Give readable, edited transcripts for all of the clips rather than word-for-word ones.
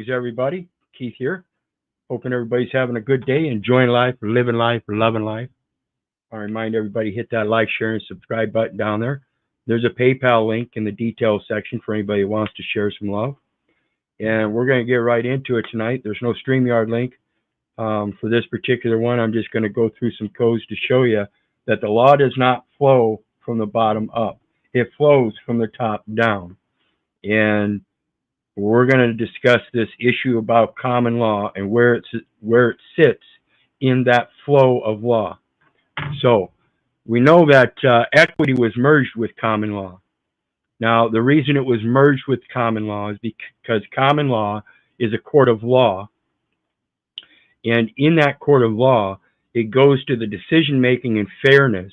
Greetings, everybody. Keith here. Hoping everybody's having a good day, enjoying life, living life, loving life. I remind everybody, hit that like, share, and subscribe button down there. There's a PayPal link in the details section for anybody who wants to share some love. And we're going to get right into it tonight. There's no StreamYard link for this particular one. I'm just going to go through some codes to show you that the law does not flow from the bottom up. It flows from the top down. And we're going to discuss this issue about common law and where it sits in that flow of law. So we know that equity was merged with common law. Now, the reason it was merged with common law is because common law is a court of law. And in that court of law, it goes to the decision-making and fairness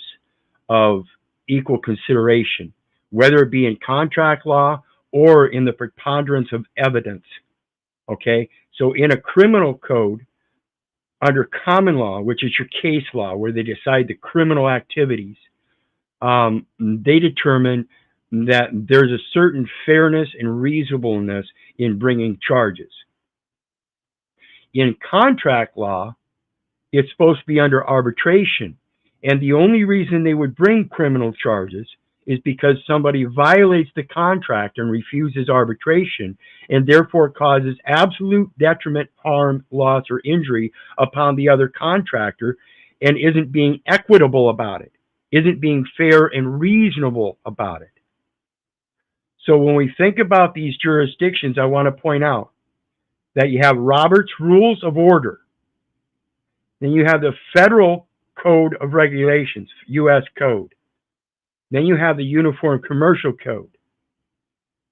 of equal consideration, whether it be in contract law or in the preponderance of evidence. Okay, so in a criminal code, under common law, which is your case law, where they decide the criminal activities, they determine that there's a certain fairness and reasonableness in bringing charges. In contract law, it's supposed to be under arbitration, and the only reason they would bring criminal charges is because somebody violates the contract and refuses arbitration, and therefore causes absolute detriment, harm, loss, or injury upon the other contractor, and isn't being equitable about it, isn't being fair and reasonable about it. So when we think about these jurisdictions, I want to point out that you have Robert's Rules of Order. Then you have the Federal Code of Regulations, U.S. Code. Then you have the Uniform Commercial Code.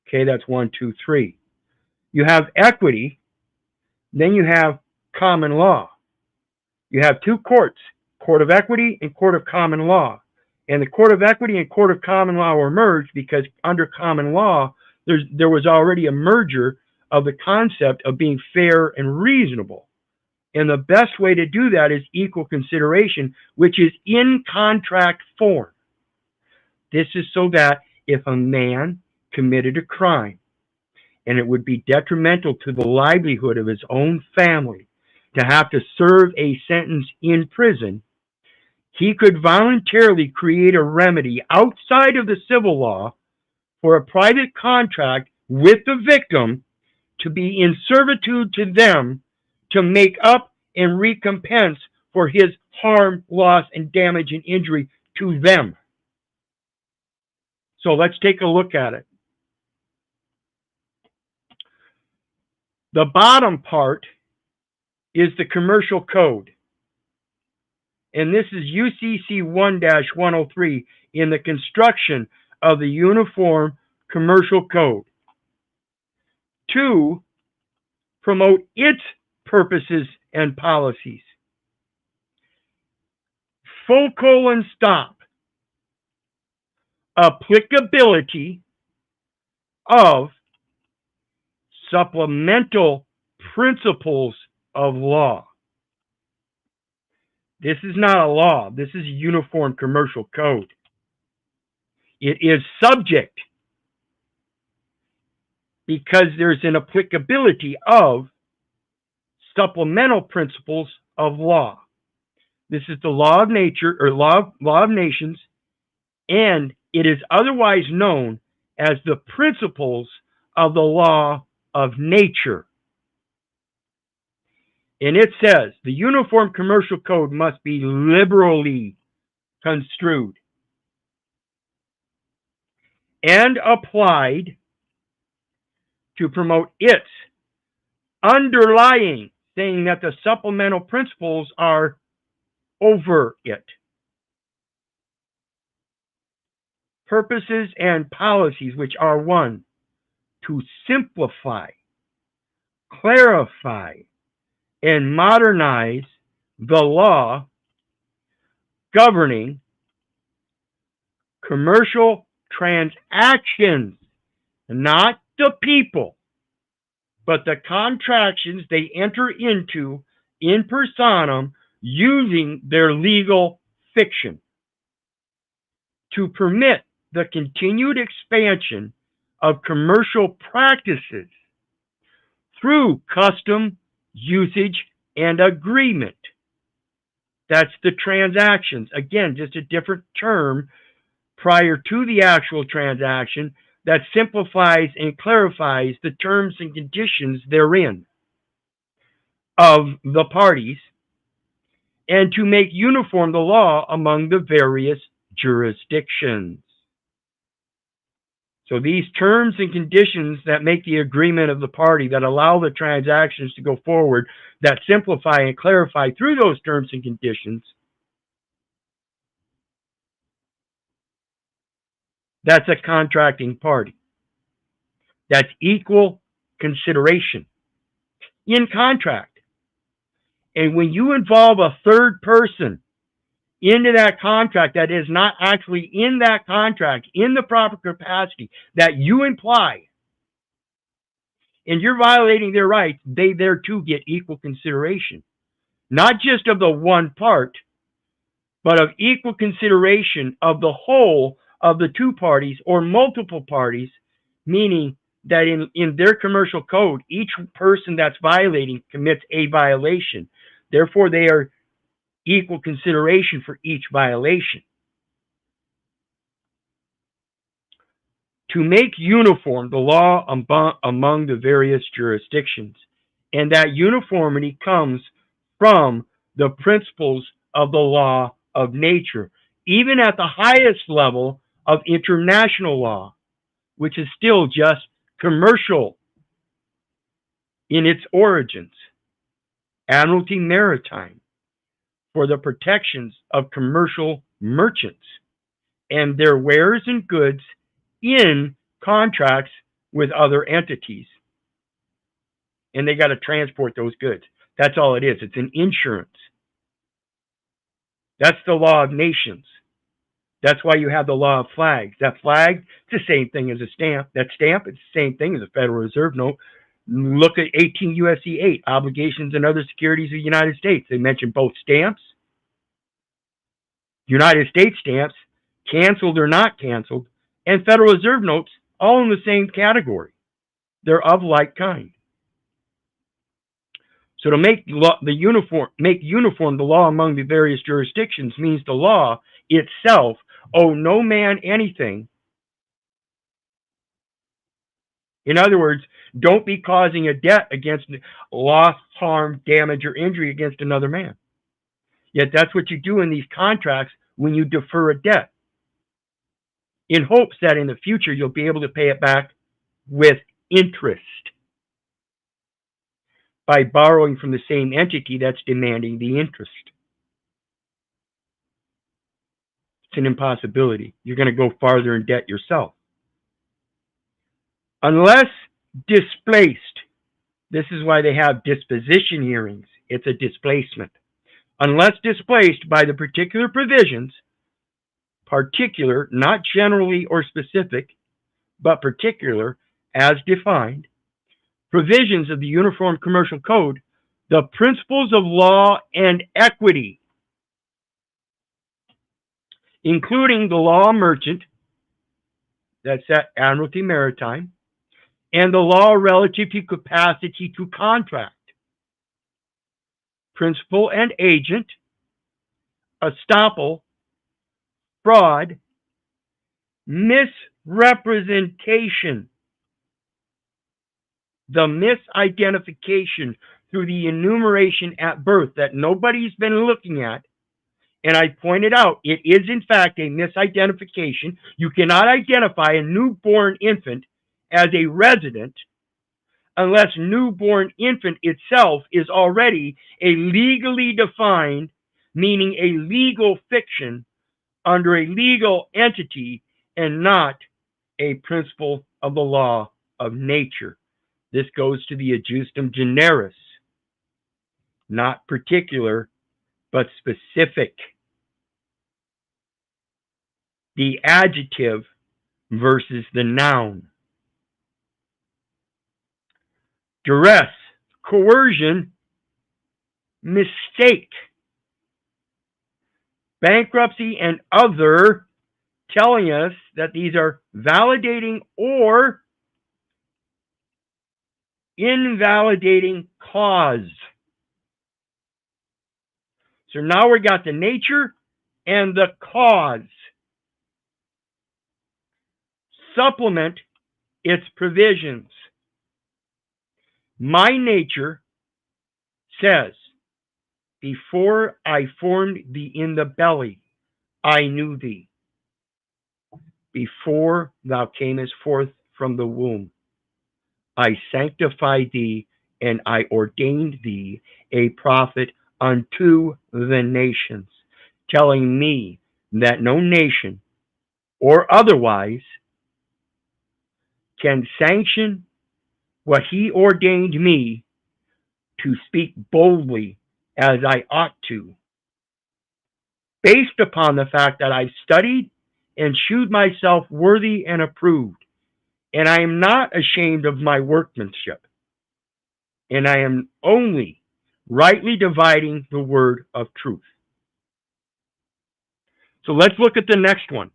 Okay, that's 1, 2, 3. You have equity. Then you have common law. You have two courts, Court of Equity and Court of Common Law. And the Court of Equity and Court of Common Law were merged because under common law, there was already a merger of the concept of being fair and reasonable. And the best way to do that is equal consideration, which is in contract form. This is so that if a man committed a crime and it would be detrimental to the livelihood of his own family to have to serve a sentence in prison, he could voluntarily create a remedy outside of the civil law for a private contract with the victim to be in servitude to them to make up and recompense for his harm, loss, and damage and injury to them. So let's take a look at it. The bottom part is the commercial code. And this is UCC 1-103 in the construction of the Uniform Commercial Code to promote its purposes and policies. Stop. Applicability of supplemental principles of law. This is not a law. This is a Uniform Commercial Code. It is subject because there's an applicability of supplemental principles of law. This is the law of nature or law of nations, and it is otherwise known as the principles of the law of nature. And it says the Uniform Commercial Code must be liberally construed and applied to promote its underlying, saying that the supplemental principles are over it, purposes and policies, which are: 1, to simplify, clarify, and modernize the law governing commercial transactions, not the people, but the contractions they enter into in personam using their legal fiction, to permit the continued expansion of commercial practices through custom, usage, and agreement. That's the transactions. Again, just a different term prior to the actual transaction that simplifies and clarifies the terms and conditions therein of the parties, and to make uniform the law among the various jurisdictions. So these terms and conditions that make the agreement of the party, that allow the transactions to go forward, that simplify and clarify through those terms and conditions, that's a contracting party. That's equal consideration in contract. And when you involve a third person into that contract that is not actually in that contract in the proper capacity that you imply, and you're violating their rights, they there too get equal consideration. Not just of the one part, but of equal consideration of the whole of the two parties or multiple parties, meaning that in their commercial code, each person that's violating commits a violation. Therefore, they are equal consideration for each violation. To make uniform the law among the various jurisdictions, and that uniformity comes from the principles of the law of nature, even at the highest level of international law, which is still just commercial in its origins. Admiralty Maritime, for the protections of commercial merchants and their wares and goods in contracts with other entities. And they got to transport those goods. That's all it is. It's an insurance. That's the law of nations. That's why you have the law of flags. That flag, it's the same thing as a stamp. That stamp, it's the same thing as a Federal Reserve note. Look at 18 U.S.C. 8, obligations and other securities of the United States. They mention both stamps, United States stamps, canceled or not canceled, and Federal Reserve notes, all in the same category. They're of like kind. So to make uniform the law among the various jurisdictions means the law itself owe no man anything. In other words, don't be causing a debt against loss, harm, damage, or injury against another man. Yet that's what you do in these contracts when you defer a debt, in hopes that in the future you'll be able to pay it back with interest by borrowing from the same entity that's demanding the interest. It's an impossibility. You're going to go farther in debt yourself. Unless displaced, this is why they have disposition hearings. It's a displacement. Unless displaced by the particular provisions, particular, not generally or specific, but particular, as defined, provisions of the Uniform Commercial Code, the principles of law and equity, including the law merchant, that's at Admiralty Maritime, and the law relative to capacity to contract, principal and agent, estoppel, fraud, misrepresentation, the misidentification through the enumeration at birth that nobody's been looking at. And I pointed out, it is in fact a misidentification. You cannot identify a newborn infant as a resident unless newborn infant itself is already a legally defined, meaning a legal fiction under a legal entity and not a principle of the law of nature. This goes to the adjustum generis, not particular, but specific. The adjective versus the noun. Duress, coercion, mistake, bankruptcy, and other, telling us that these are validating or invalidating cause. So now we got the nature and the cause. Supplement its provisions. My nature says, before I formed thee in the belly, I knew thee. Before thou camest forth from the womb, I sanctified thee, and I ordained thee a prophet unto the nations, telling me that no nation or otherwise can sanction what he ordained me to speak boldly as I ought to, based upon the fact that I've studied and shewed myself worthy and approved, and I am not ashamed of my workmanship, and I am only rightly dividing the word of truth. So let's look at the next one.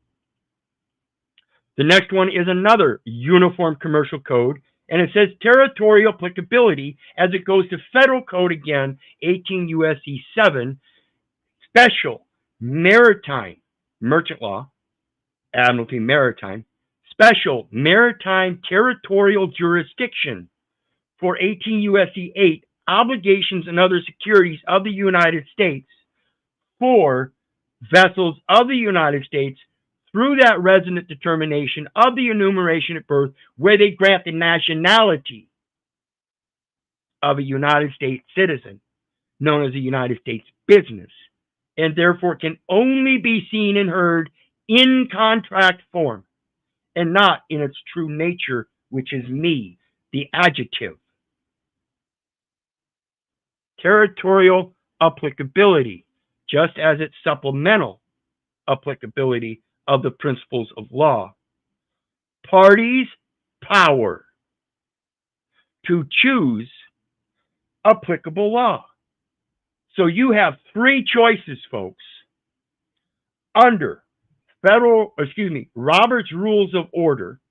The next one is another uniform commercial code, and it says territorial applicability as it goes to federal code again, 18 U.S.C. 7, special maritime merchant law, admiralty maritime, special maritime territorial jurisdiction for 18 U.S.C. 8, obligations and other securities of the United States for vessels of the United States through that resident determination of the enumeration at birth, where they grant the nationality of a United States citizen, known as a United States business, and therefore can only be seen and heard in contract form and not in its true nature, which is me, the adjective. Territorial applicability, just as its supplemental applicability of the principles of law. Parties' power to choose applicable law. So you have three choices, folks. Under Robert's Rules of Order,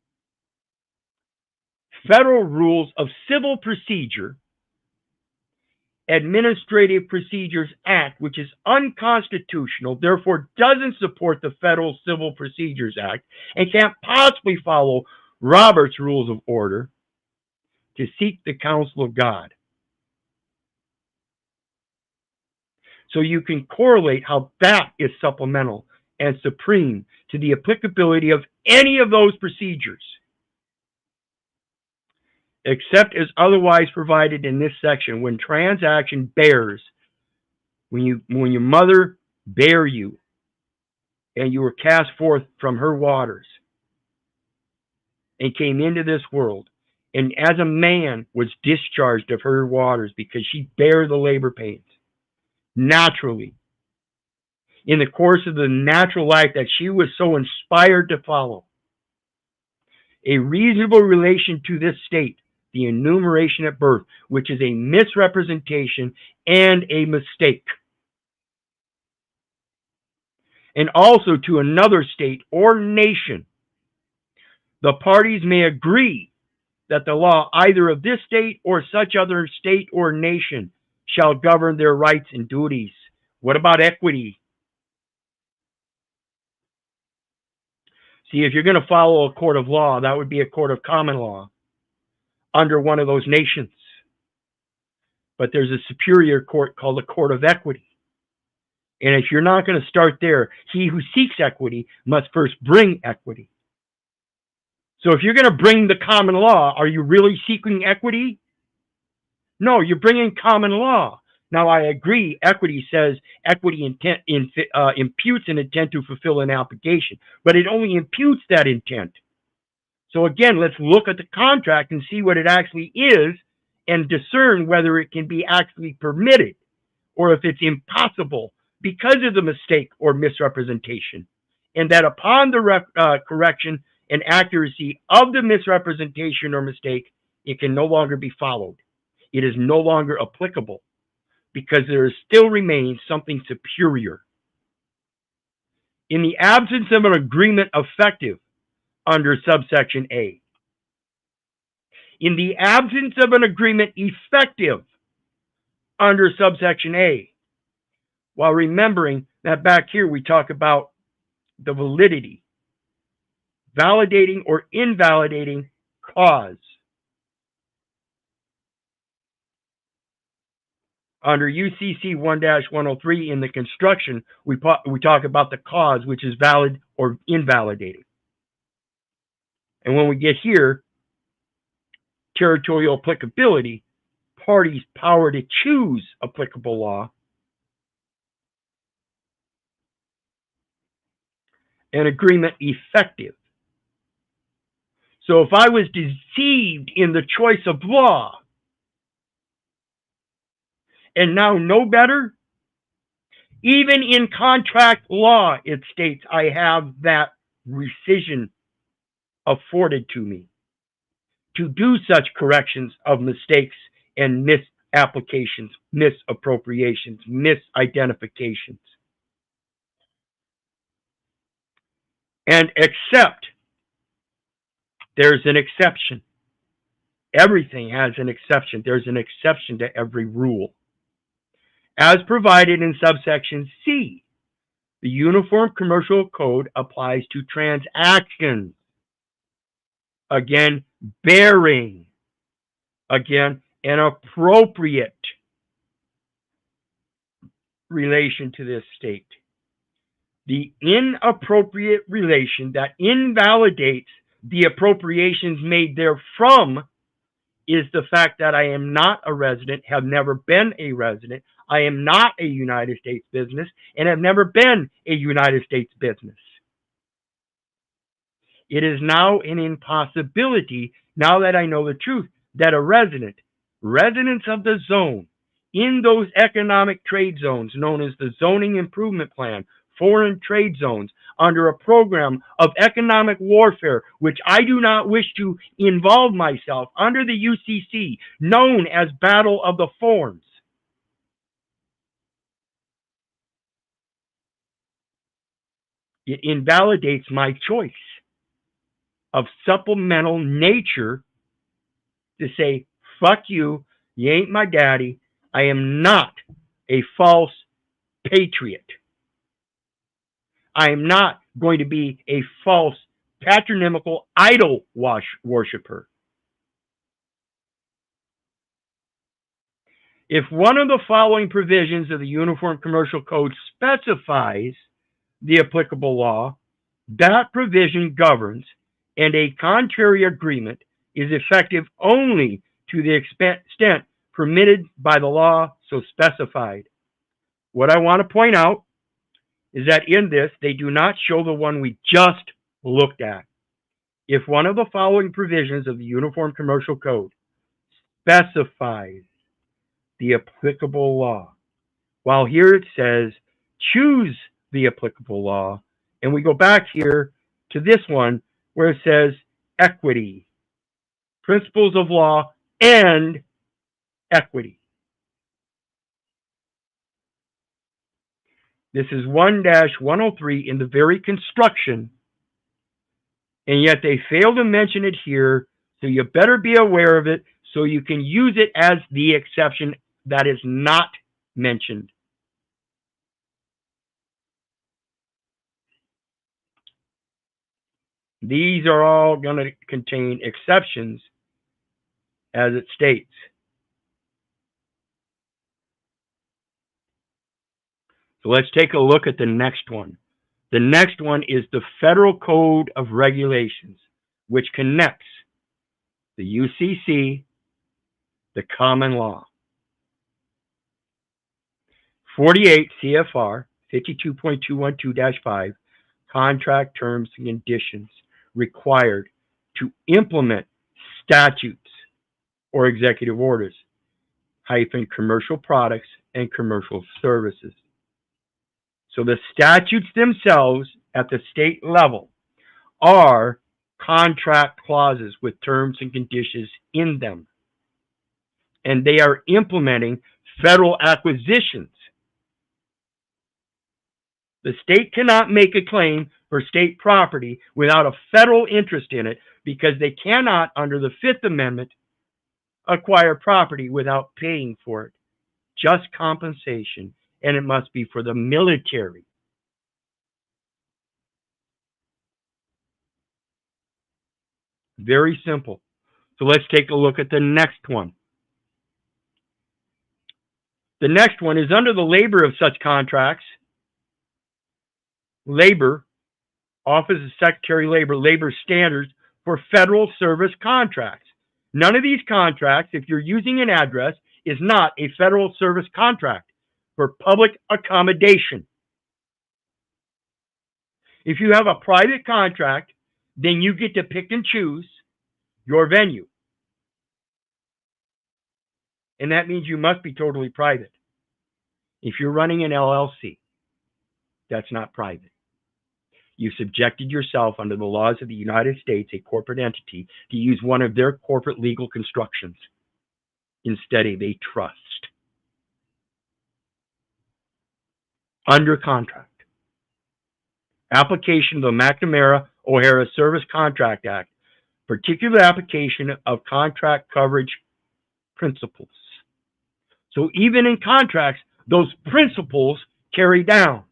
Federal Rules of Civil Procedure, Administrative Procedures Act, which is unconstitutional, therefore doesn't support the Federal Civil Procedures Act, and can't possibly follow Robert's Rules of Order, to seek the counsel of God. So you can correlate how that is supplemental and supreme to the applicability of any of those procedures, except as otherwise provided in this section. When transaction bears, when your mother bare you, and you were cast forth from her waters, and came into this world, and as a man was discharged of her waters because she bare the labor pains, naturally, in the course of the natural life that she was so inspired to follow, a reasonable relation to this state, the enumeration at birth, which is a misrepresentation and a mistake, and also to another state or nation, the parties may agree that the law either of this state or such other state or nation shall govern their rights and duties. What about equity? See, if you're going to follow a court of law, that would be a court of common law under one of those nations. But there's a superior court called the Court of Equity. And if you're not going to start there, he who seeks equity must first bring equity. So if you're going to bring the common law, are you really seeking equity? No, you're bringing common law. Now, I agree, equity says equity imputes an intent to fulfill an obligation, but it only imputes that intent. So again, let's look at the contract and see what it actually is and discern whether it can be actually permitted or if it's impossible because of the mistake or misrepresentation, and that upon the correction and accuracy of the misrepresentation or mistake, it can no longer be followed. It is no longer applicable, because there still remains something superior. In the absence of an agreement effective under subsection A, in the absence of an agreement effective under subsection A, while remembering that back here we talk about the validity, validating or invalidating cause. Under UCC 1-103 in the construction, we talk about the cause, which is valid or invalidating. And when we get here, territorial applicability, parties' power to choose applicable law, and agreement effective. So if I was deceived in the choice of law and now know better, even in contract law, it states I have that rescission afforded to me to do such corrections of mistakes and misapplications, misappropriations, misidentifications. And except, there's an exception. Everything has an exception. There's an exception to every rule. As provided in subsection C, the Uniform Commercial Code applies to transactions. Again, bearing. Again, an appropriate relation to this state. The inappropriate relation that invalidates the appropriations made therefrom is the fact that I am not a resident, have never been a resident, I am not a United States business, and have never been a United States business. It is now an impossibility, now that I know the truth, that a resident, residents of the zone, in those economic trade zones known as the Zoning Improvement Plan, foreign trade zones, under a program of economic warfare, which I do not wish to involve myself under the UCC, known as Battle of the Forms. It invalidates my choice of supplemental nature to say, fuck you, you ain't my daddy, I am not a false patriot. I am not going to be a false patronymical idol worshiper. If one of the following provisions of the Uniform Commercial Code specifies the applicable law, that provision governs, and a contrary agreement is effective only to the extent permitted by the law so specified. What I want to point out is that in this, they do not show the one we just looked at. If one of the following provisions of the Uniform Commercial Code specifies the applicable law, while here it says, choose the applicable law, and we go back here to this one where it says equity, principles of law, and equity. This is 1-103 in the very construction, and yet they fail to mention it here, so you better be aware of it so you can use it as the exception that is not mentioned. These are all going to contain exceptions as it states. So let's take a look at the next one. The next one is the Federal Code of Regulations, which connects the UCC, the common law. 48 CFR 52.212-5, contract terms and conditions required to implement statutes or executive orders, commercial products and commercial services. So the statutes themselves at the state level are contract clauses with terms and conditions in them. And they are implementing federal acquisitions. The state cannot make a claim for state property without a federal interest in it, because they cannot, under the Fifth Amendment, acquire property without paying for it. Just compensation, and it must be for the military. Very simple. So let's take a look at the next one. The next one is under the labor of such contracts. Labor, Office of Secretary of Labor, labor standards for federal service contracts. None of these contracts, if you're using an address, is not a federal service contract for public accommodation. If you have a private contract, then you get to pick and choose your venue. And that means you must be totally private. If you're running an LLC, that's not private. You've subjected yourself under the laws of the United States, a corporate entity, to use one of their corporate legal constructions instead of a trust. Under contract. Application of the McNamara-O'Hara Service Contract Act. Particular application of contract coverage principles. So even in contracts, those principles carry down.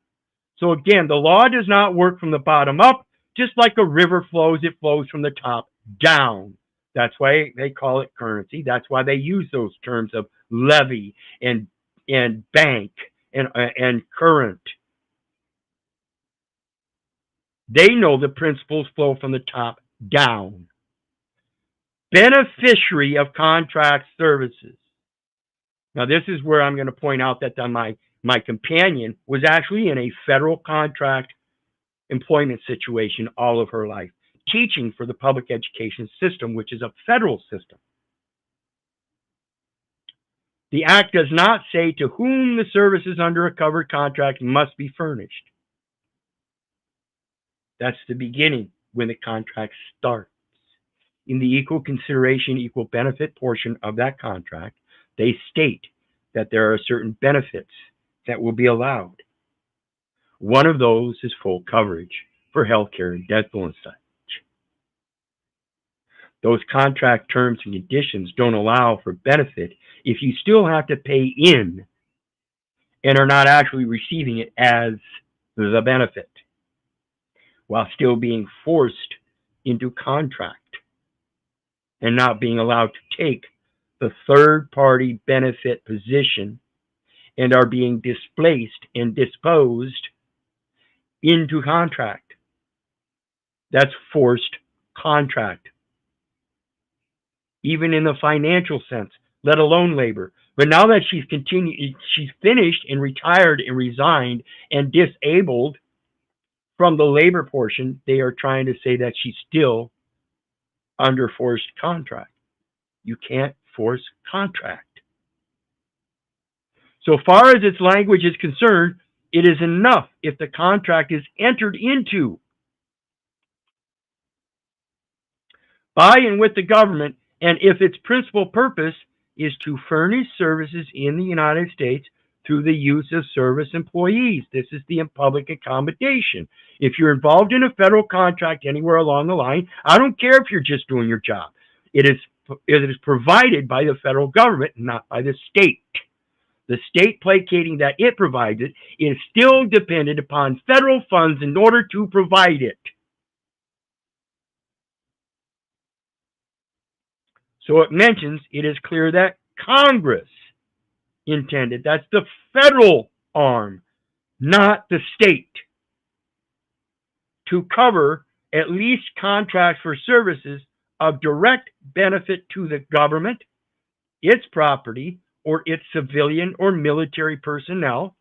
So again, the law does not work from the bottom up. Just like a river flows, it flows from the top down. That's why they call it currency. That's why they use those terms of levy and bank and current. They know the principles flow from the top down. Beneficiary of contract services. Now, this is where I'm going to point out that my companion was actually in a federal contract employment situation all of her life, teaching for the public education system, which is a federal system. The Act does not say to whom the services under a covered contract must be furnished. That's the beginning when the contract starts. In the equal consideration, equal benefit portion of that contract, they state that there are certain benefits that will be allowed. One of those is full coverage for healthcare and dental and such. Those contract terms and conditions don't allow for benefit if you still have to pay in and are not actually receiving it as the benefit, while still being forced into contract and not being allowed to take the third-party benefit position and are being displaced and disposed into contract. That's forced contract. Even in the financial sense, let alone labor. But now that she's finished and retired and resigned and disabled from the labor portion, they are trying to say that she's still under forced contract. You can't force contract. So far as its language is concerned, it is enough if the contract is entered into by and with the government, and if its principal purpose is to furnish services in the United States through the use of service employees. This is the public accommodation. If you're involved in a federal contract anywhere along the line, I don't care if you're just doing your job. It is provided by the federal government, not by the state. The state placating that it provides it is still dependent upon federal funds in order to provide it. So it mentions it is clear that Congress intended, that's the federal arm, not the state, to cover at least contracts for services of direct benefit to the government, its property, or its civilian or military personnel,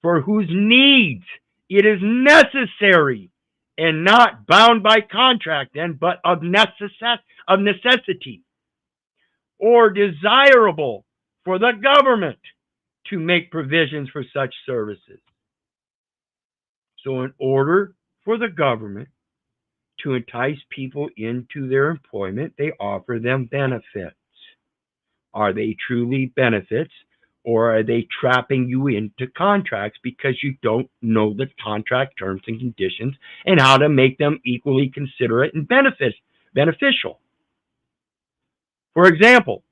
for whose needs it is necessary and not bound by contract then, but of necessity, or desirable for the government to make provisions for such services. So in order for the government to entice people into their employment, they offer them benefits. Are they truly benefits, or are they trapping you into contracts because you don't know the contract terms and conditions and how to make them equally considerate and beneficial? For example,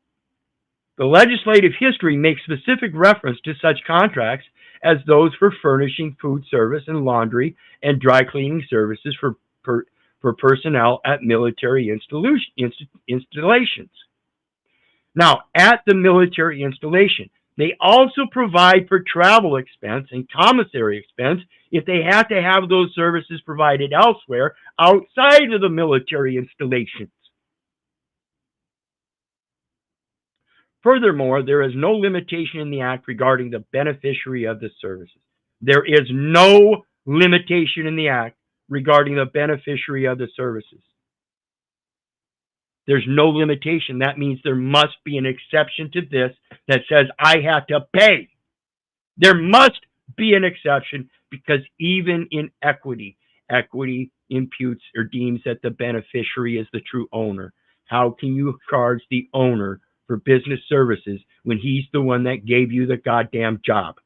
The legislative history makes specific reference to such contracts as those for furnishing food service and laundry and dry cleaning services for personnel at military installations. Now, at the military installation, they also provide for travel expense and commissary expense if they have to have those services provided elsewhere outside of the military installations. Furthermore, there is no limitation in the Act regarding the beneficiary of the services. There is no limitation in the Act regarding the beneficiary of the services. There's no limitation. That means there must be an exception to this that says I have to pay. There must be an exception because even in equity, equity imputes or deems that the beneficiary is the true owner. How can you charge the owner for business services when he's the one that gave you the goddamn job?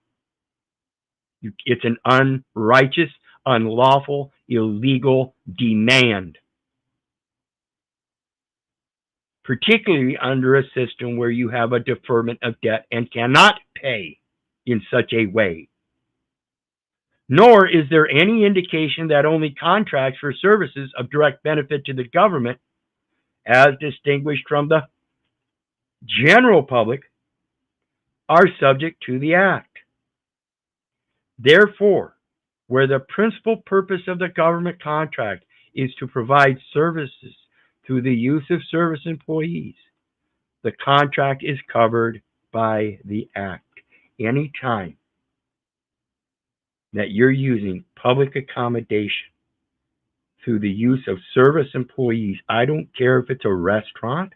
It's an unrighteous, unlawful, illegal demand. Particularly under a system where you have a deferment of debt and cannot pay in such a way. Nor is there any indication that only contracts for services of direct benefit to the government, as distinguished from the general public, are subject to the Act. Therefore, where the principal purpose of the government contract is to provide services through the use of service employees, the contract is covered by the Act. Any time that you're using public accommodation through the use of service employees, I don't care if it's a restaurant,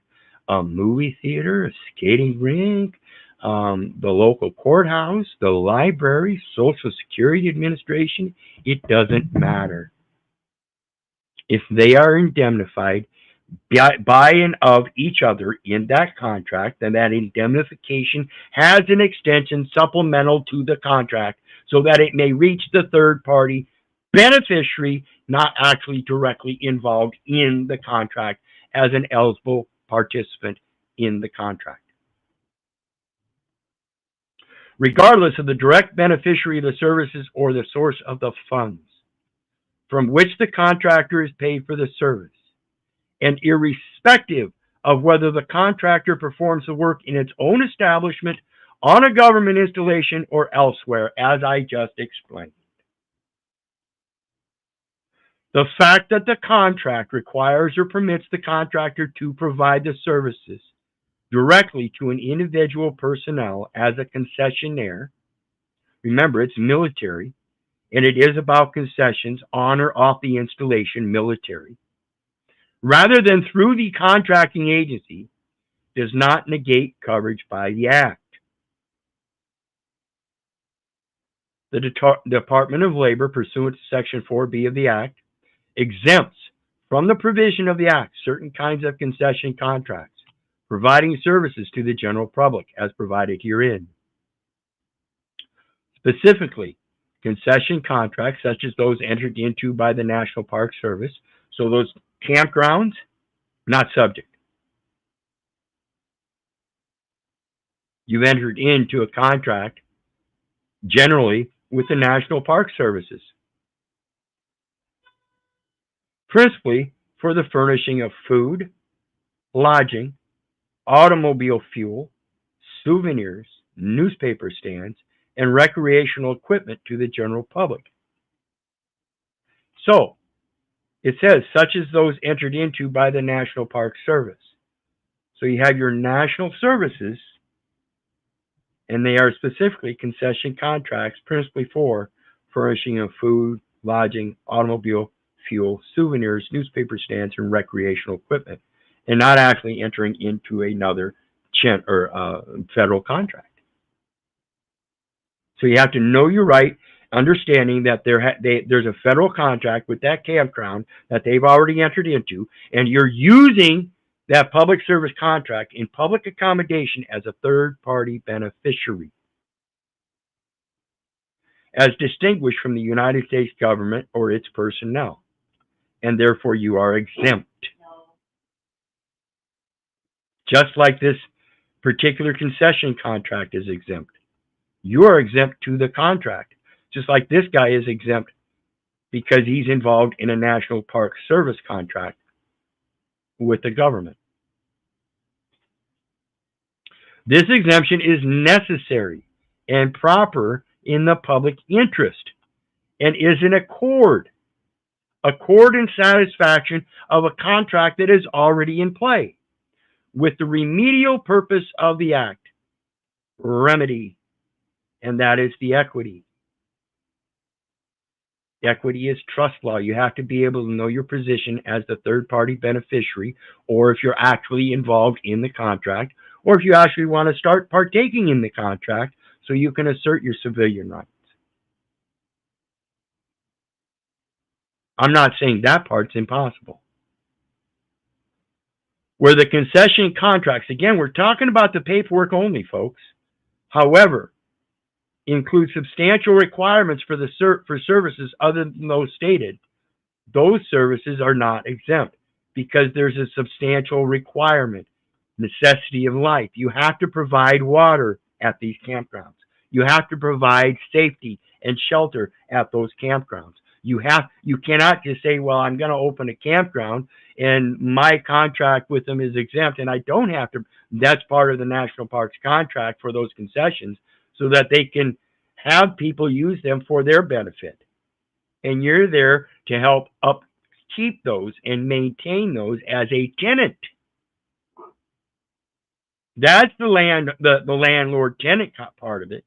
a movie theater, a skating rink, the local courthouse, the library, Social Security Administration, it doesn't matter. If they are indemnified by and of each other in that contract, then that indemnification has an extension supplemental to the contract so that it may reach the third party beneficiary not actually directly involved in the contract as an eligible participant in the contract. Regardless of the direct beneficiary of the services or the source of the funds from which the contractor is paid for the service, and irrespective of whether the contractor performs the work in its own establishment, on a government installation, or elsewhere, as I just explained. The fact that the contract requires or permits the contractor to provide the services directly to an individual personnel as a concessionaire, remember it's military, and it is about concessions on or off the installation military, rather than through the contracting agency, does not negate coverage by the Act. The Department of Labor, pursuant to Section 4B of the Act, exempts from the provision of the Act certain kinds of concession contracts, providing services to the general public as provided herein. Specifically, concession contracts such as those entered into by the National Park Service, so those campgrounds, not subject. You've entered into a contract generally with the National Park Services, principally for the furnishing of food, lodging, automobile fuel, souvenirs, newspaper stands, and recreational equipment to the general public. So, it says, such as those entered into by the National Park Service. So you have your national services, and they are specifically concession contracts, principally for furnishing of food, lodging, automobile fuel, souvenirs, newspaper stands, and recreational equipment, and not actually entering into another federal contract. So you have to know your right, understanding that there's a federal contract with that campground that they've already entered into, and you're using that public service contract in public accommodation as a third-party beneficiary, as distinguished from the United States government or its personnel, and therefore you are exempt. Just like this particular concession contract is exempt. You're exempt to the contract, just like this guy is exempt because he's involved in a National Park Service contract with the government. This exemption is necessary and proper in the public interest and is an accord and satisfaction of a contract that is already in play with the remedial purpose of the act, remedy, and that is the equity. Equity is trust law. You have to be able to know your position as the third-party beneficiary, or if you're actually involved in the contract, or if you actually want to start partaking in the contract so you can assert your civilian rights. I'm not saying that part's impossible. Where the concession contracts, again, we're talking about the paperwork only, folks. However, include substantial requirements for services other than those stated. Those services are not exempt because there's a substantial requirement. Necessity of life. You have to provide water at these campgrounds. You have to provide safety and shelter at those campgrounds. You cannot just say, well, I'm going to open a campground and my contract with them is exempt and I don't have to. That's part of the National Parks contract for those concessions so that they can have people use them for their benefit. And you're there to help upkeep those and maintain those as a tenant. That's the landlord-tenant part of it.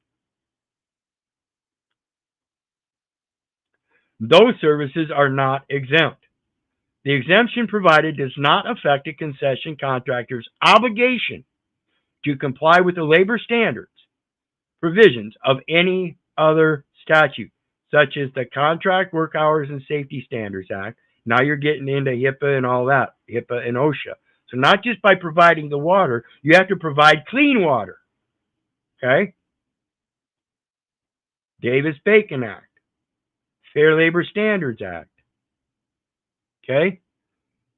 Those services are not exempt. The exemption provided does not affect a concession contractor's obligation to comply with the labor standards provisions of any other statute, such as the Contract Work Hours and Safety Standards Act. Now you're getting into HIPAA and all that, HIPAA and OSHA. So not just by providing the water, you have to provide clean water. Okay? Davis-Bacon Act. Fair Labor Standards Act. Okay?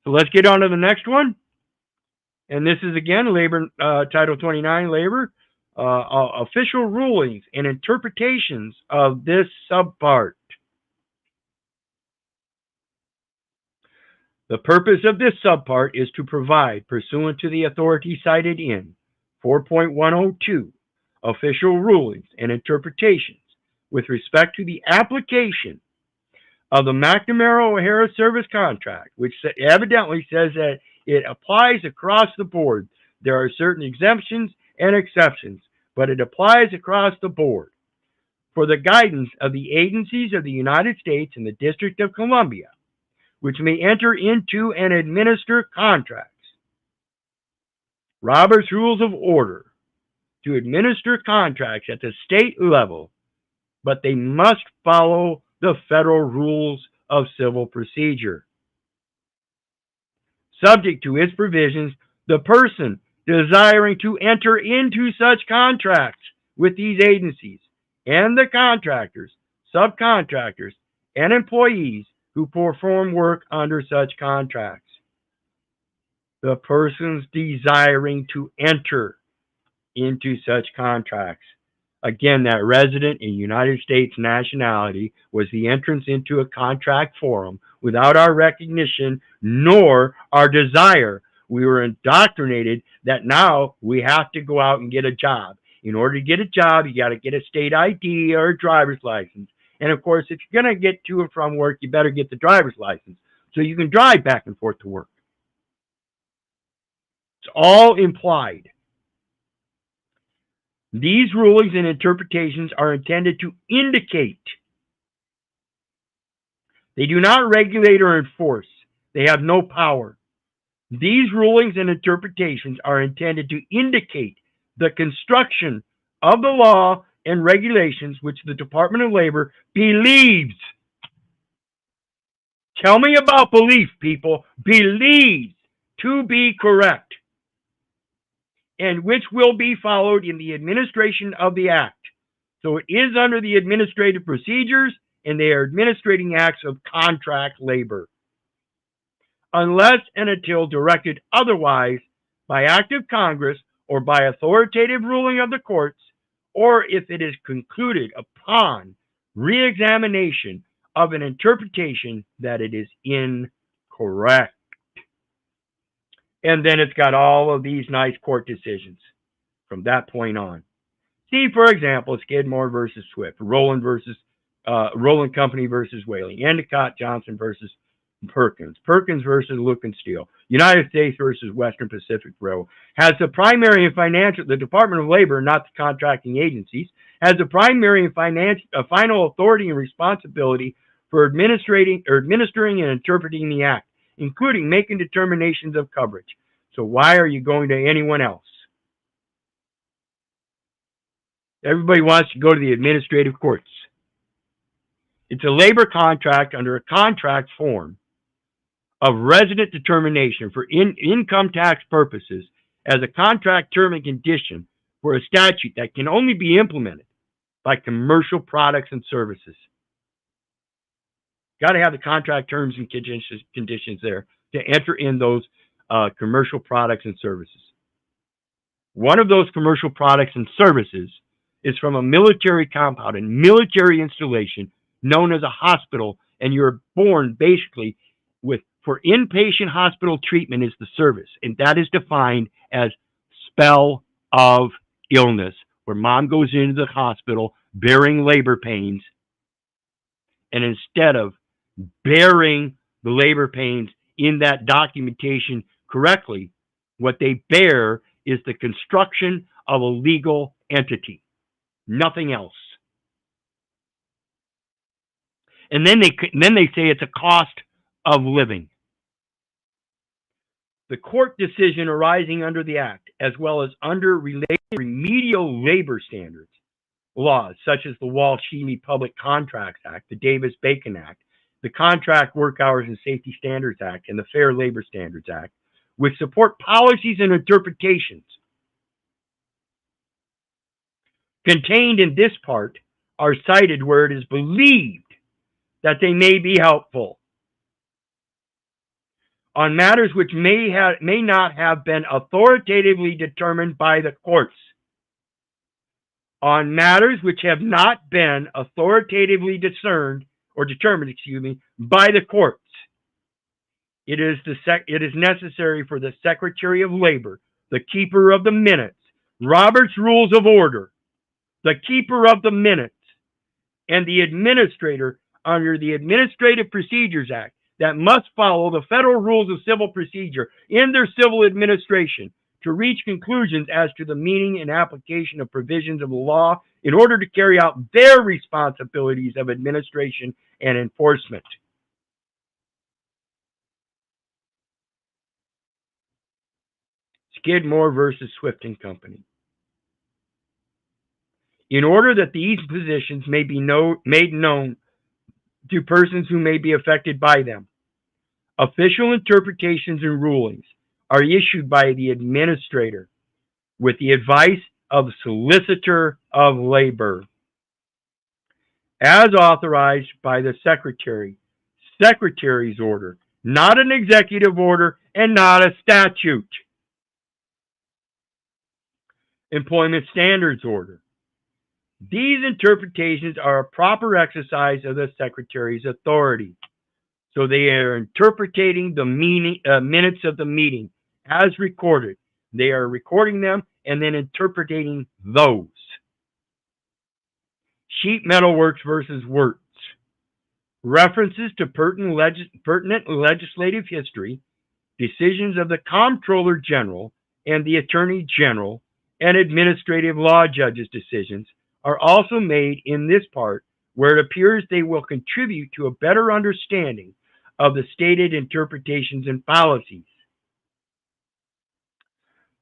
So let's get on to the next one. And this is again Labor Title 29 Labor. Official rulings and interpretations of this subpart. The purpose of this subpart is to provide, pursuant to the authority cited in 4.102, official rulings and interpretations with respect to the application of the McNamara-O'Hara service contract, which evidently says that it applies across the board. There are certain exemptions and exceptions, but it applies across the board for the guidance of the agencies of the United States and the District of Columbia, which may enter into and administer contracts. Robert's Rules of Order to administer contracts at the state level, but they must follow the federal rules of civil procedure. Subject to its provisions, the person desiring to enter into such contracts with these agencies and the contractors, subcontractors, and employees who perform work under such contracts. The persons desiring to enter into such contracts. Again, that resident in United States nationality was the entrance into a contract forum without our recognition nor our desire. We were indoctrinated that now we have to go out and get a job. In order to get a job, you got to get a state ID or a driver's license. And of course, if you're going to get to and from work, you better get the driver's license so you can drive back and forth to work. It's all implied. These rulings and interpretations are intended to indicate. They do not regulate or enforce. They have no power. These rulings and interpretations are intended to indicate the construction of the law and regulations which the Department of Labor believes. Tell me about belief, people. Believes to be correct, and which will be followed in the administration of the Act. So it is under the administrative procedures, and they are administrating acts of contract labor. Unless and until directed otherwise by act of Congress or by authoritative ruling of the courts, or if it is concluded upon re-examination of an interpretation that it is incorrect. And then it's got all of these nice court decisions from that point on. See, for example, Skidmore versus Swift, Roland Company versus Whaley, Endicott Johnson versus Perkins, Perkins versus Luke and Steele, United States versus Western Pacific Railroad, has the primary and financial, the Department of Labor, not the contracting agencies, has the primary and final authority and responsibility for administering and interpreting the act, including making determinations of coverage. So why are you going to anyone else? Everybody wants to go to the administrative courts. It's a labor contract under a contract form of resident determination for income tax purposes as a contract term and condition for a statute that can only be implemented by commercial products and services. Got to have the contract terms and conditions there to enter in those commercial products and services. One of those commercial products and services is from a military compound and military installation known as a hospital, and you're born basically for inpatient hospital treatment is the service, and that is defined as spell of illness, where mom goes into the hospital bearing labor pains, and instead of bearing the labor pains in that documentation correctly, what they bear is the construction of a legal entity, nothing else. And then they say it's a cost of living. The court decision arising under the Act, as well as under related remedial labor standards laws, such as the Walsh-Healy Public Contracts Act, the Davis-Bacon Act, the Contract Work Hours and Safety Standards Act, and the Fair Labor Standards Act, which support policies and interpretations contained in this part, are cited where it is believed that they may be helpful on matters which may not have been authoritatively determined by the courts. On matters which have not been authoritatively determined by the courts, it is necessary for the Secretary of Labor, the keeper of the minutes, Robert's Rules of Order, the keeper of the minutes, and the administrator under the Administrative Procedures Act that must follow the federal rules of civil procedure in their civil administration to reach conclusions as to the meaning and application of provisions of the law in order to carry out their responsibilities of administration and enforcement. Skidmore versus Swift and Company. In order that these positions may be made known to persons who may be affected by them, official interpretations and rulings are issued by the administrator with the advice of the Solicitor of Labor, as authorized by the Secretary's order, not an executive order and not a statute. Employment Standards Order. These interpretations are a proper exercise of the Secretary's authority. So they are interpreting the minutes of the meeting as recorded. They are recording them and then interpreting those. Sheet Metal Works versus Wirtz. References to pertinent legislative history, decisions of the Comptroller General and the Attorney General, and administrative law judges' decisions are also made in this part, where it appears they will contribute to a better understanding of the stated interpretations and policies.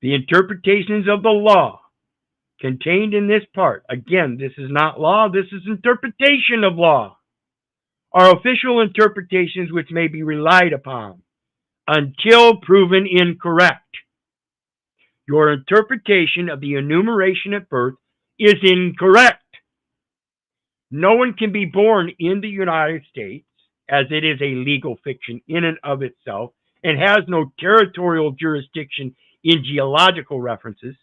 The interpretations of the law contained in this part, again, this is not law, this is interpretation of law, are official interpretations which may be relied upon until proven incorrect. Your interpretation of the enumeration at birth is incorrect. No one can be born in the United States, as it is a legal fiction in and of itself, and has no territorial jurisdiction in geological references,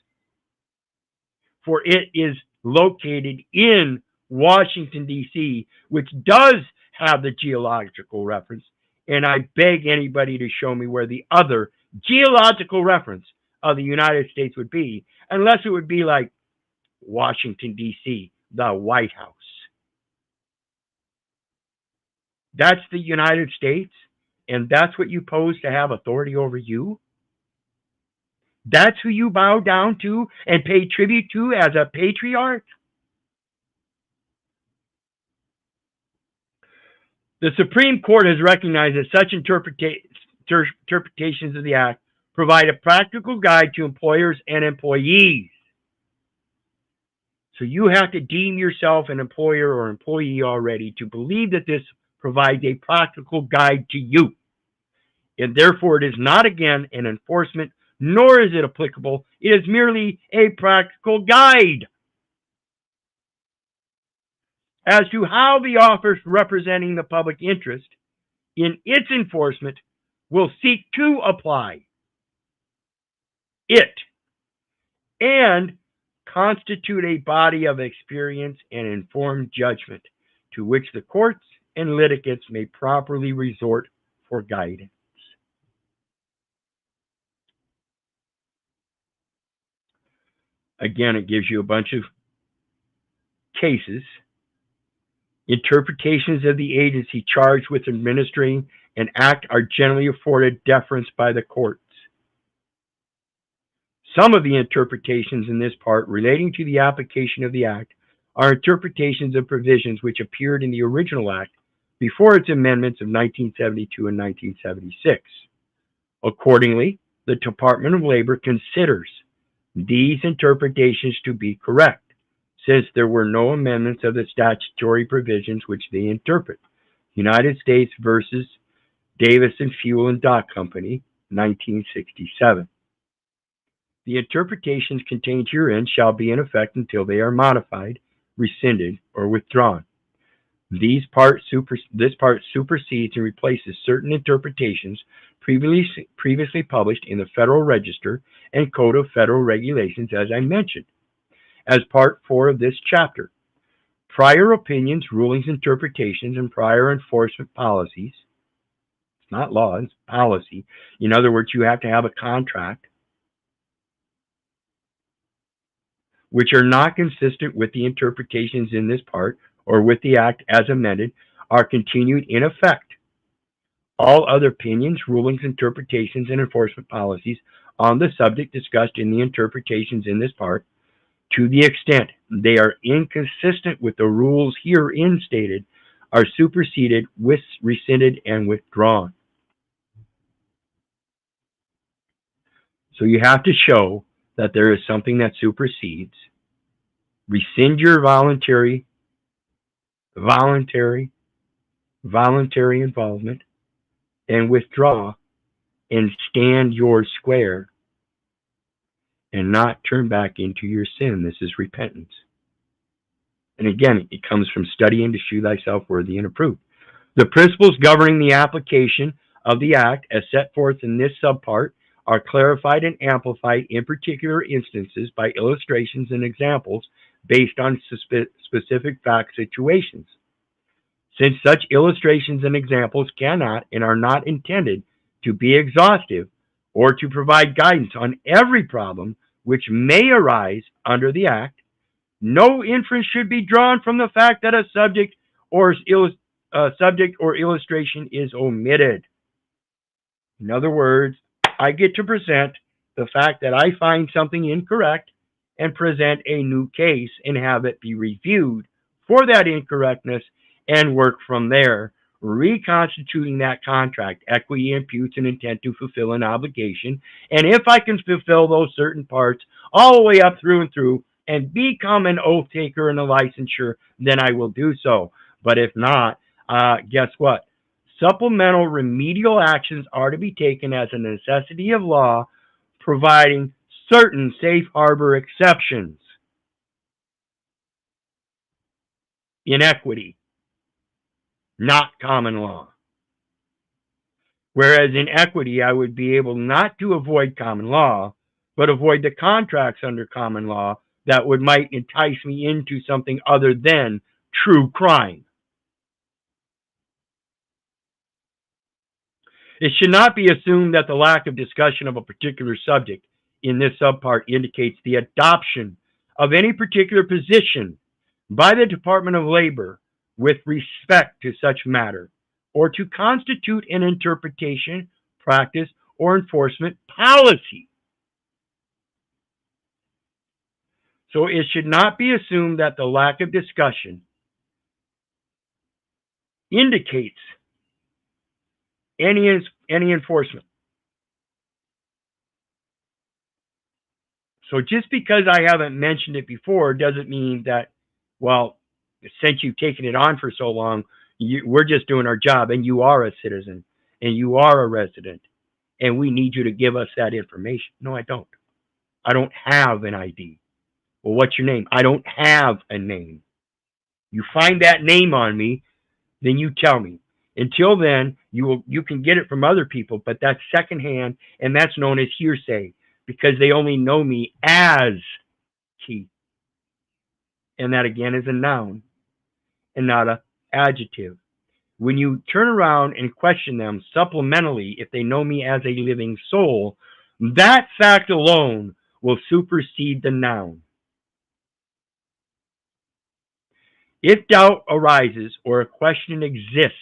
for it is located in Washington, D.C., which does have the geological reference. And I beg anybody to show me where the other geological reference of the United States would be, unless it would be like Washington, D.C., the White House. That's the United States, and that's what you pose to have authority over you? That's who you bow down to and pay tribute to as a patriarch? The Supreme Court has recognized that such interpretations of the Act provide a practical guide to employers and employees. So you have to deem yourself an employer or employee already to believe that this provides a practical guide to you. And therefore, it is not, again, an enforcement, nor is it applicable. It is merely a practical guide as to how the office representing the public interest in its enforcement will seek to apply it and constitute a body of experience and informed judgment to which the courts and litigants may properly resort for guidance. Again, it gives you a bunch of cases. Interpretations of the agency charged with administering an act are generally afforded deference by the courts. Some of the interpretations in this part relating to the application of the act are interpretations of provisions which appeared in the original act before its amendments of 1972 and 1976. Accordingly, the Department of Labor considers these interpretations to be correct, since there were no amendments of the statutory provisions which they interpret. United States versus Davis and Fuel and Dock Company, 1967. The interpretations contained herein shall be in effect until they are modified, rescinded, or withdrawn. This part supersedes and replaces certain interpretations previously published in the Federal Register and Code of Federal Regulations, as I mentioned, as Part 4 of this chapter. Prior opinions, rulings, interpretations, and prior enforcement policies, it's not law, it's policy. In other words, you have to have a contract, which are not consistent with the interpretations in this part or with the Act as amended, are continued in effect. All other opinions, rulings, interpretations, and enforcement policies on the subject discussed in the interpretations in this part, to the extent they are inconsistent with the rules herein stated, are superseded, rescinded, and withdrawn. So you have to show that there is something that supersedes, rescind your voluntary involvement, and withdraw and stand your square and not turn back into your sin. This is repentance. And again, it comes from studying to shew thyself worthy and approved. The principles governing the application of the Act as set forth in this subpart are clarified and amplified in particular instances by illustrations and examples based on specific fact situations. Since such illustrations and examples cannot and are not intended to be exhaustive or to provide guidance on every problem which may arise under the Act, no inference should be drawn from the fact that a subject or illustration is omitted. In other words, I get to present the fact that I find something incorrect and present a new case and have it be reviewed for that incorrectness and work from there, reconstituting that contract. Equity imputes an intent to fulfill an obligation, and if I can fulfill those certain parts all the way up through and through and become an oath taker and a licensure, then I will do so. But if not, guess what? Supplemental remedial actions are to be taken as a necessity of law, providing certain safe harbor exceptions. In equity, not common law. Whereas in equity, I would be able not to avoid common law, but avoid the contracts under common law that might entice me into something other than true crime. It should not be assumed that the lack of discussion of a particular subject in this subpart indicates the adoption of any particular position by the Department of Labor with respect to such matter, or to constitute an interpretation, practice, or enforcement policy. So it should not be assumed that the lack of discussion indicates any enforcement. So just because I haven't mentioned it before doesn't mean that, well, since you've taken it on for so long, we're just doing our job, and you are a citizen, and you are a resident, and we need you to give us that information. No, I don't. I don't have an ID. Well, what's your name? I don't have a name. You find that name on me, then you tell me. Until then, you can get it from other people, but that's secondhand, and that's known as hearsay, because they only know me as Keith. And that, again, is a noun and not an adjective. When you turn around and question them supplementally if they know me as a living soul, that fact alone will supersede the noun. If doubt arises or a question exists,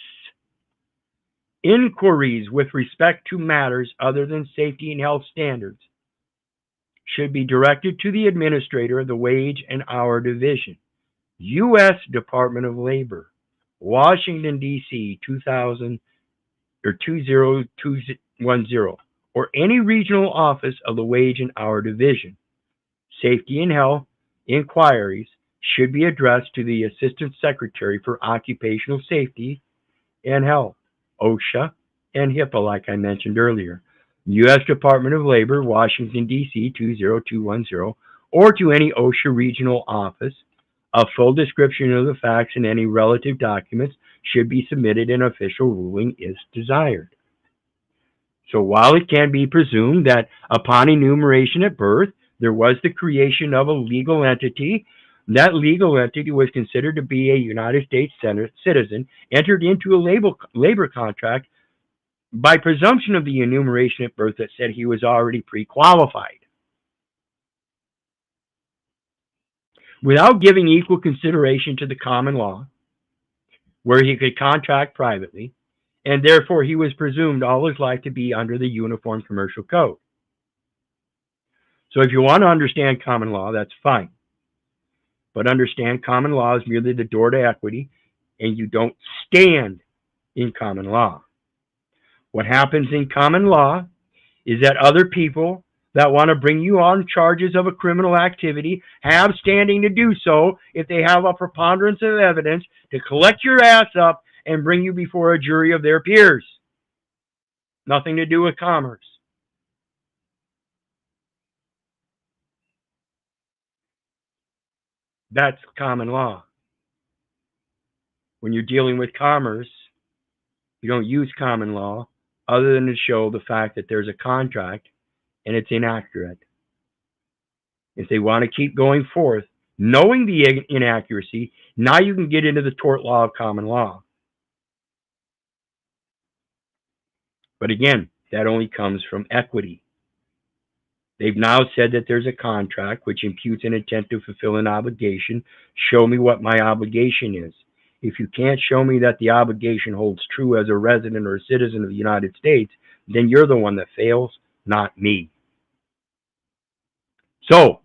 inquiries with respect to matters other than safety and health standards should be directed to the administrator of the Wage and Hour Division, U.S. Department of Labor, Washington, D.C., 2000 or 20210, or any regional office of the Wage and Hour Division. Safety and health inquiries should be addressed to the Assistant Secretary for Occupational Safety and Health, OSHA, and HIPAA, like I mentioned earlier, U.S. Department of Labor, Washington, D.C., 20210, or to any OSHA regional office. A full description of the facts and any relative documents should be submitted, and official ruling is desired. So while it can be presumed that upon enumeration at birth, there was the creation of a legal entity, that legal entity was considered to be a United States citizen, entered into a labor contract by presumption of the enumeration at birth that said he was already pre-qualified. Without giving equal consideration to the common law, where he could contract privately, and therefore he was presumed all his life to be under the Uniform Commercial Code. So if you want to understand common law, that's fine. But understand common law is merely the door to equity, and you don't stand in common law. What happens in common law is that other people that want to bring you on charges of a criminal activity have standing to do so if they have a preponderance of evidence to collect your ass up and bring you before a jury of their peers. Nothing to do with commerce. That's common law. When you're dealing with commerce, you don't use common law other than to show the fact that there's a contract and it's inaccurate. If they want to keep going forth, knowing the inaccuracy, now you can get into the tort law of common law. But again, that only comes from equity. They've now said that there's a contract which imputes an intent to fulfill an obligation. Show me what my obligation is. If you can't show me that the obligation holds true as a resident or a citizen of the United States, then you're the one that fails, not me. So,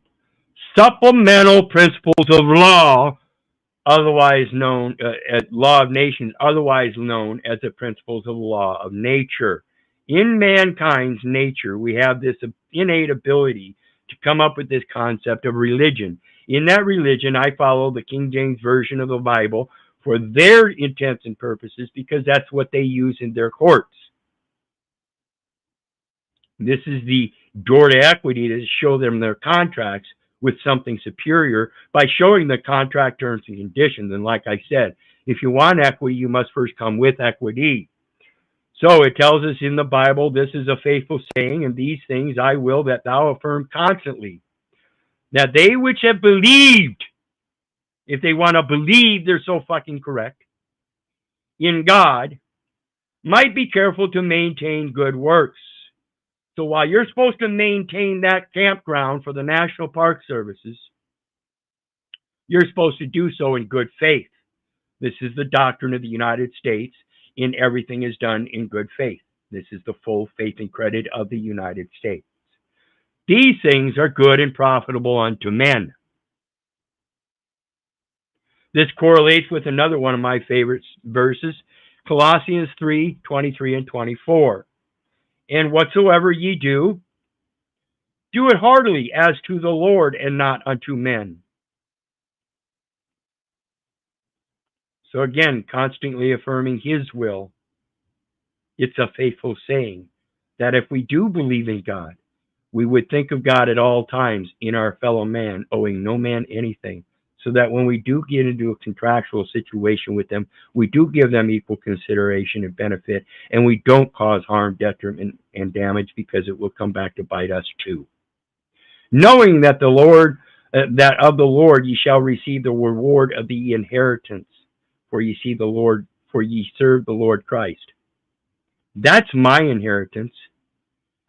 supplemental principles of law, otherwise known as law of nations, otherwise known as the principles of law of nature. In mankind's nature, we have this innate ability to come up with this concept of religion. In that religion, I follow the King James Version of the Bible for their intents and purposes because that's what they use in their courts. This is the door to equity to show them their contracts with something superior by showing the contract terms and conditions. And like I said, if you want equity, you must first come with equity. So it tells us in the Bible, this is a faithful saying, and these things I will that thou affirm constantly. that they which have believed, if they want to believe, they're so fucking correct, in God, might be careful to maintain good works. So while you're supposed to maintain that campground for the National Park Services, you're supposed to do so in good faith. This is the doctrine of the United States, in everything is done in good faith. This is the full faith and credit of the United States. These things are good and profitable unto men. This correlates with another one of my favorite verses, Colossians 3:23 and 24. And whatsoever ye do, do it heartily as to the Lord and not unto men. So again, constantly affirming his will. It's a faithful saying that if we do believe in God, we would think of God at all times in our fellow man, owing no man anything, so that when we do get into a contractual situation with them, we do give them equal consideration and benefit, and we don't cause harm, detriment, and damage, because it will come back to bite us too. Knowing that the Lord, that of the Lord ye shall receive the reward of the inheritance, for ye see the Lord, for ye serve the Lord Christ. That's my inheritance.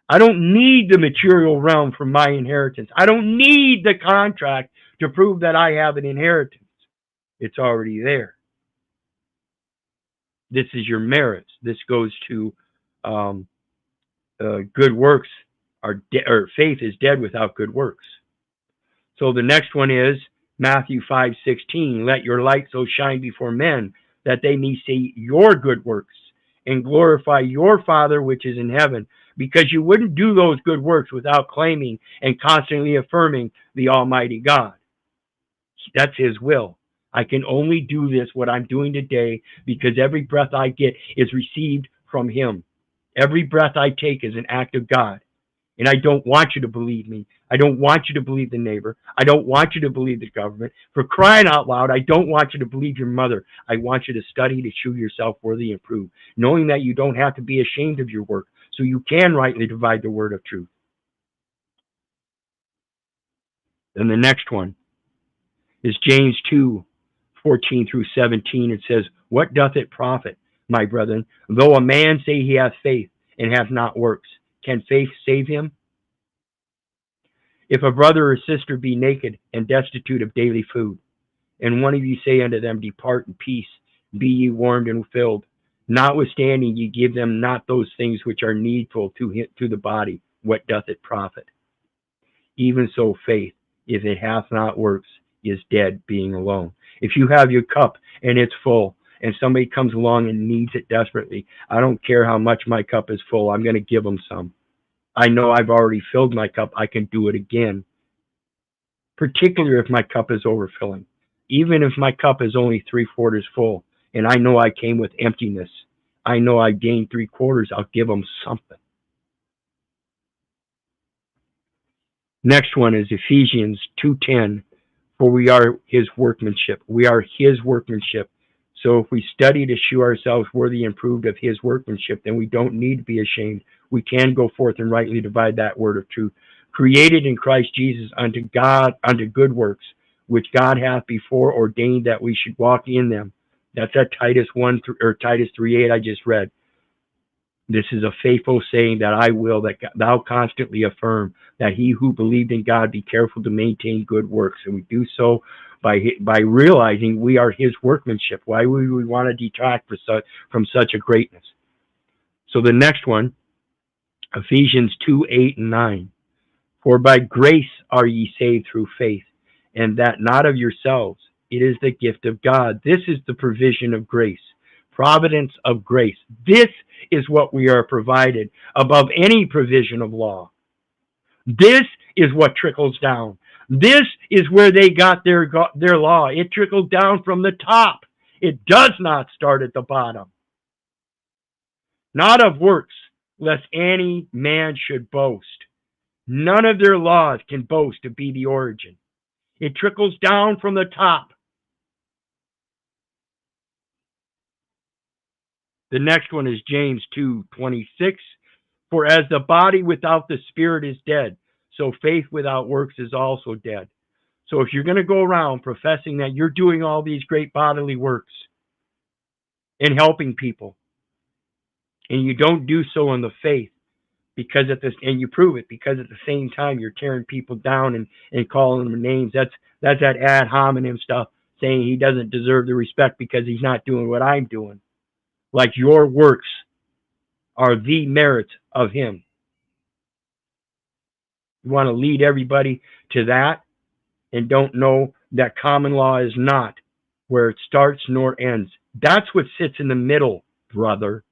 I don't need the material realm for my inheritance. I don't need the contract to prove that I have an inheritance. It's already there. This is your merits. This goes to good works or faith is dead without good works. So the next one is Matthew 5:16. Let your light so shine before men that they may see your good works and glorify your Father which is in heaven. Because you wouldn't do those good works without claiming and constantly affirming the Almighty God. That's his will. I can only do this, what I'm doing today, because every breath I get is received from him. Every breath I take is an act of God. And I don't want you to believe me. I don't want you to believe the neighbor. I don't want you to believe the government. For crying out loud, I don't want you to believe your mother. I want you to study to show yourself worthy and prove, knowing that you don't have to be ashamed of your work, so you can rightly divide the word of truth. Then the next one is James 2:14 through 17. It says, what doth it profit, my brethren, though a man say he hath faith and hath not works? Can faith save him? If a brother or sister be naked and destitute of daily food, and one of you say unto them, depart in peace, be ye warmed and filled, notwithstanding ye give them not those things which are needful to the body, what doth it profit? Even so faith, if it hath not works, is dead, being alone. If you have your cup and it's full, and somebody comes along and needs it desperately, I don't care how much my cup is full, I'm going to give them some. I know I've already filled my cup, I can do it again. Particularly if my cup is overfilling. Even if my cup is only 3/4 full, and I know I came with emptiness, I know I gained 3/4, I'll give them something. Next one is Ephesians 2:10, for we are his workmanship. We are his workmanship. So if we study to shew ourselves worthy and proved of his workmanship, then we don't need to be ashamed. We can go forth and rightly divide that word of truth. Created in Christ Jesus unto God, unto good works, which God hath before ordained that we should walk in them. That's at Titus 3:8 I just read. This is a faithful saying that I will, that thou constantly affirm, that he who believed in God be careful to maintain good works. And we do so by realizing we are his workmanship. Why would we want to detract from such a greatness? So the next one, Ephesians 2:8 and 9. For by grace are ye saved through faith, and that not of yourselves. It is the gift of God. This is the provision of grace. Providence of grace. This is what we are provided above any provision of law. This is what trickles down. This is where they got their law. It trickled down from the top. It does not start at the bottom. Not of works, lest any man should boast. None of their laws can boast to be the origin. It trickles down from the top. The next one is James 2:26. For as the body without the spirit is dead, so faith without works is also dead. So if you're going to go around professing that you're doing all these great bodily works and helping people, and you don't do so in the faith, because at this, and you prove it, because at the same time you're tearing people down and calling them names. That's that ad hominem stuff, saying he doesn't deserve the respect because he's not doing what I'm doing. Like your works are the merits of him. You want to lead everybody to that and don't know that common law is not where it starts nor ends. That's what sits in the middle, brother.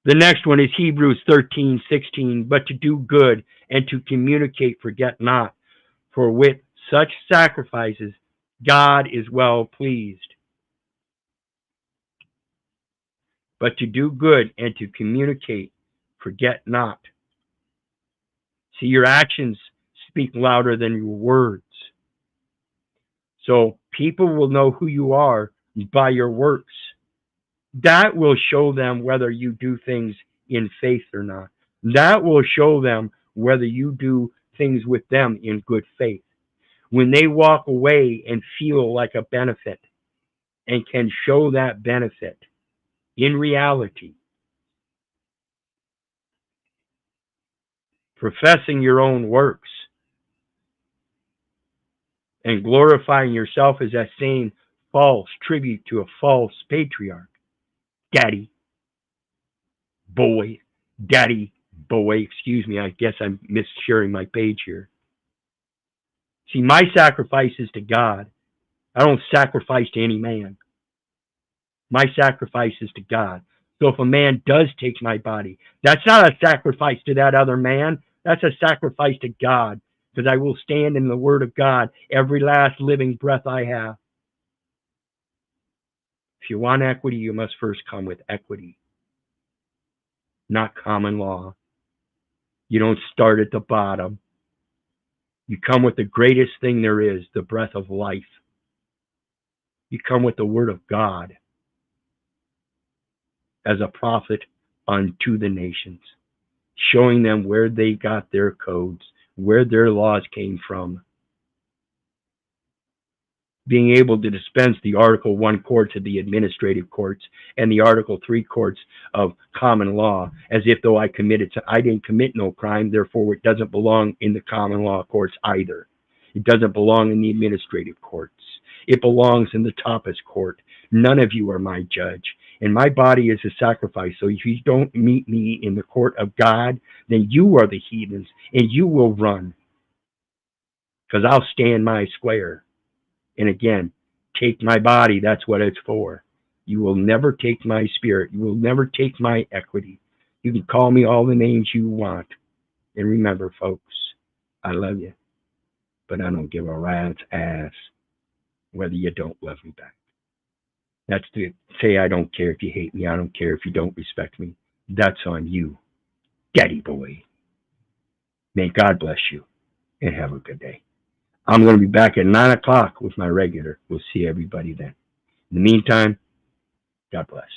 The next one is Hebrews 13:16. But to do good and to communicate, forget not. For with such sacrifices, God is well pleased. But to do good and to communicate, forget not. See, your actions speak louder than your words. So people will know who you are by your works. That will show them whether you do things in faith or not. That will show them whether you do things with them in good faith. When they walk away and feel like a benefit and can show that benefit in reality, professing your own works and glorifying yourself as that same false tribute to a false patriarch. Daddy, boy, excuse me, I guess I'm missharing my page here. See, my sacrifice is to God. I don't sacrifice to any man. My sacrifice is to God. So if a man does take my body, that's not a sacrifice to that other man. That's a sacrifice to God, because I will stand in the word of God every last living breath I have. If you want equity, you must first come with equity, not common law. You don't start at the bottom. You come with the greatest thing there is, the breath of life. You come with the word of God as a prophet unto the nations, showing them where they got their codes, where their laws came from. Being able to dispense the Article 1 courts of the administrative courts and the Article 3 courts of common law, as if though I didn't commit no crime, therefore it doesn't belong in the common law courts either. It doesn't belong in the administrative courts. It belongs in the Tapas court. None of you are my judge, and my body is a sacrifice. So if you don't meet me in the court of God, then you are the heathens, and you will run, because I'll stand my square. And again, take my body, that's what it's for. You will never take my spirit. You will never take my equity. You can call me all the names you want. And remember, folks, I love you, but I don't give a rat's ass whether you don't love me back. That's to say I don't care if you hate me. I don't care if you don't respect me. That's on you, daddy boy. May God bless you, and have a good day. I'm going to be back at 9 o'clock with my regular. We'll see everybody then. In the meantime, God bless.